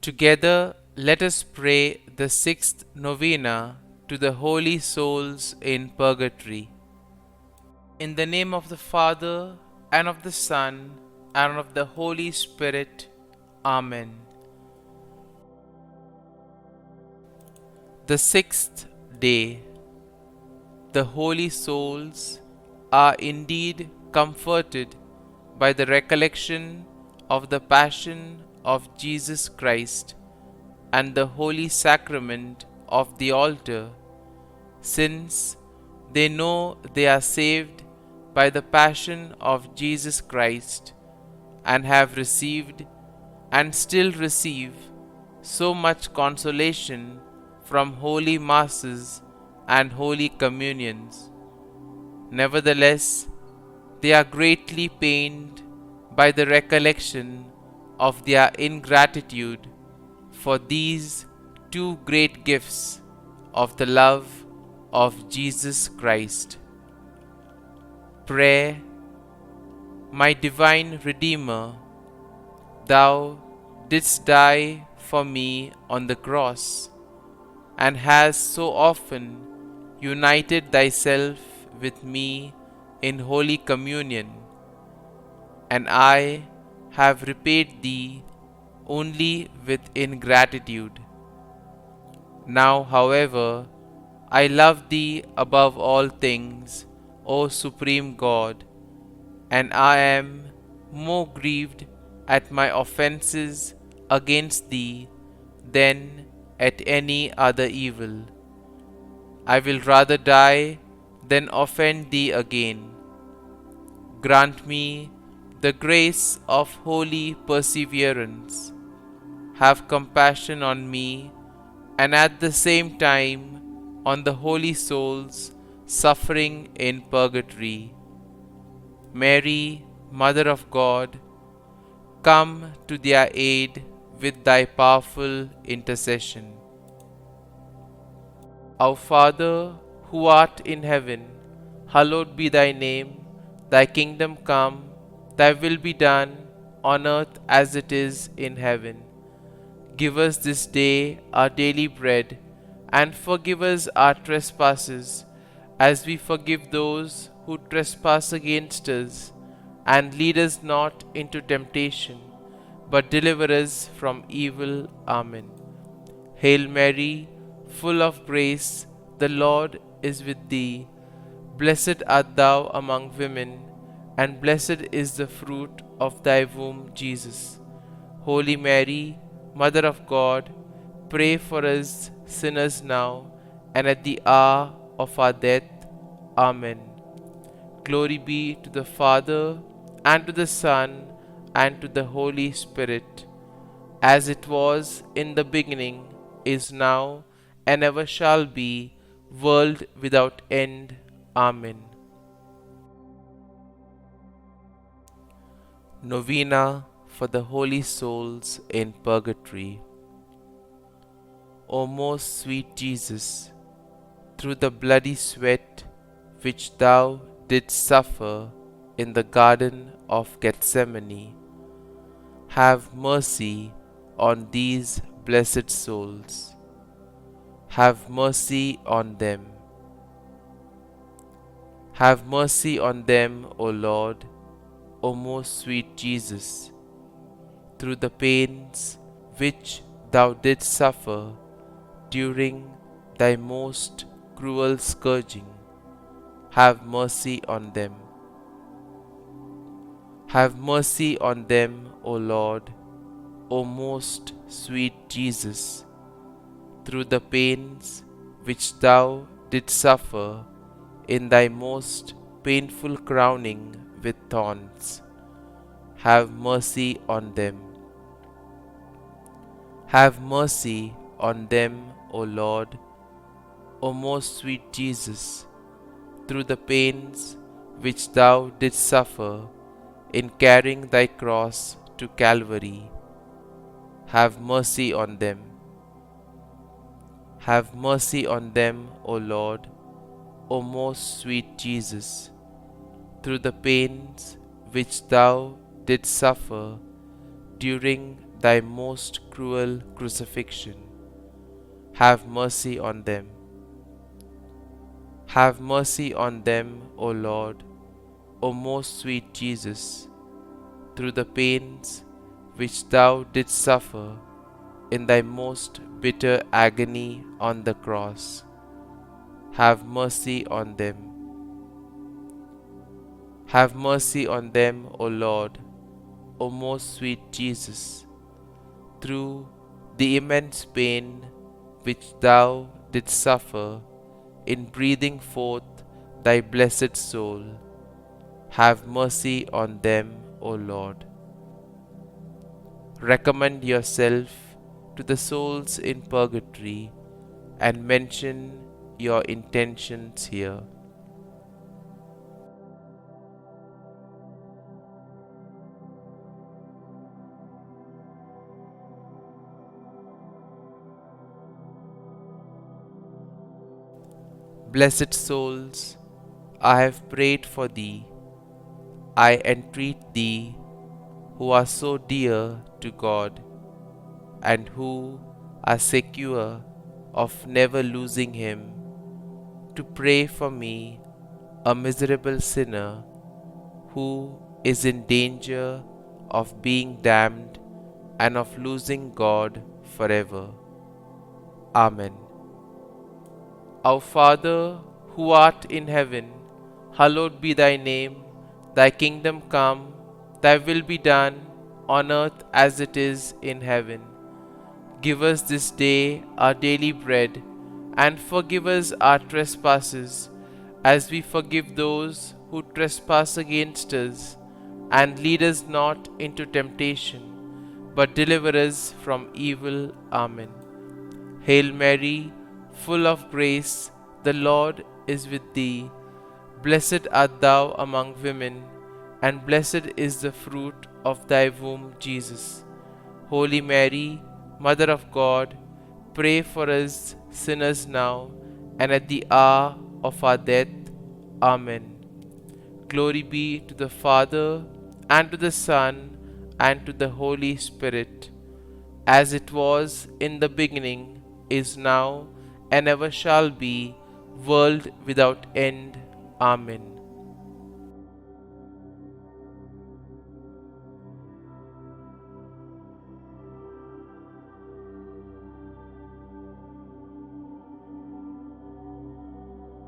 Together, let us pray the sixth novena to the holy souls in Purgatory. In the name of the Father, and of the Son, and of the Holy Spirit. Amen. The sixth day. The holy souls are indeed comforted by the recollection of the Passion of Jesus Christ and the holy sacrament of the altar, since they know they are saved by the Passion of Jesus Christ and have received and still receive so much consolation from holy masses and holy communions. Nevertheless, they are greatly pained by the recollection of their ingratitude for these two great gifts of the love of Jesus Christ. Prayer. My divine Redeemer, Thou didst die for me on the cross, and hast so often united Thyself with me in Holy Communion, and I have repaid Thee only with ingratitude. Now, however, I love Thee above all things, O Supreme God, and I am more grieved at my offences against Thee than at any other evil. I will rather die than offend Thee again. Grant me the grace of holy perseverance. Have compassion on me, and at the same time on the holy souls suffering in purgatory. Mary, Mother of God, come to their aid with Thy powerful intercession. Our Father, who art in heaven, hallowed be Thy name. Thy kingdom come, Thy will be done, on earth as it is in heaven. Give us this day our daily bread, and forgive us our trespasses, as we forgive those who trespass against us. And lead us not into temptation, but deliver us from evil. Amen. Hail Mary, full of grace, the Lord is with Thee. Blessed art Thou among women, and blessed is the fruit of Thy womb, Jesus. Holy Mary, Mother of God, pray for us sinners now and at the hour of our death. Amen. Glory be to the Father, and to the Son, and to the Holy Spirit, as it was in the beginning, is now, and ever shall be, world without end. Amen. Novena for the holy souls in Purgatory. O most sweet Jesus, through the bloody sweat which Thou didst suffer in the Garden of Gethsemane, have mercy on these blessed souls. Have mercy on them. Have mercy on them, O Lord, O most sweet Jesus, through the pains which Thou didst suffer during Thy most cruel scourging. Have mercy on them. Have mercy on them, O Lord, O most sweet Jesus, through the pains which Thou didst suffer in Thy most painful crowning with thorns. Have mercy on them. Have mercy on them, O Lord, O most sweet Jesus, through the pains which Thou didst suffer in carrying Thy cross to Calvary. Have mercy on them. Have mercy on them, O Lord, O most sweet Jesus, through the pains which Thou didst suffer during thy most cruel crucifixion, have mercy on them. Have mercy on them, O Lord, O most sweet Jesus, through the pains which thou didst suffer in thy most bitter agony on the cross. Have mercy on them. Have mercy on them, O Lord, O most sweet Jesus, through the immense pain which thou didst suffer in breathing forth thy blessed soul. Have mercy on them, O Lord. Recommend yourself to the souls in purgatory and mention your intentions here. Blessed souls, I have prayed for thee. I entreat thee, who are so dear to God, and who are secure of never losing Him, to pray for me, a miserable sinner, who is in danger of being damned and of losing God forever. Amen. Our Father, who art in heaven, hallowed be thy name. Thy kingdom come, thy will be done, on earth as it is in heaven. Give us this day our daily bread, and forgive us our trespasses, as we forgive those who trespass against us. And lead us not into temptation, but deliver us from evil. Amen. Hail Mary, full of grace, the Lord is with thee. Blessed art thou among women, and blessed is the fruit of thy womb, Jesus. Holy Mary, Mother of God, pray for us sinners now and at the hour of our death. Amen. Glory be to the Father, and to the Son, and to the Holy Spirit, as it was in the beginning, is now, and ever shall be, world without end. Amen.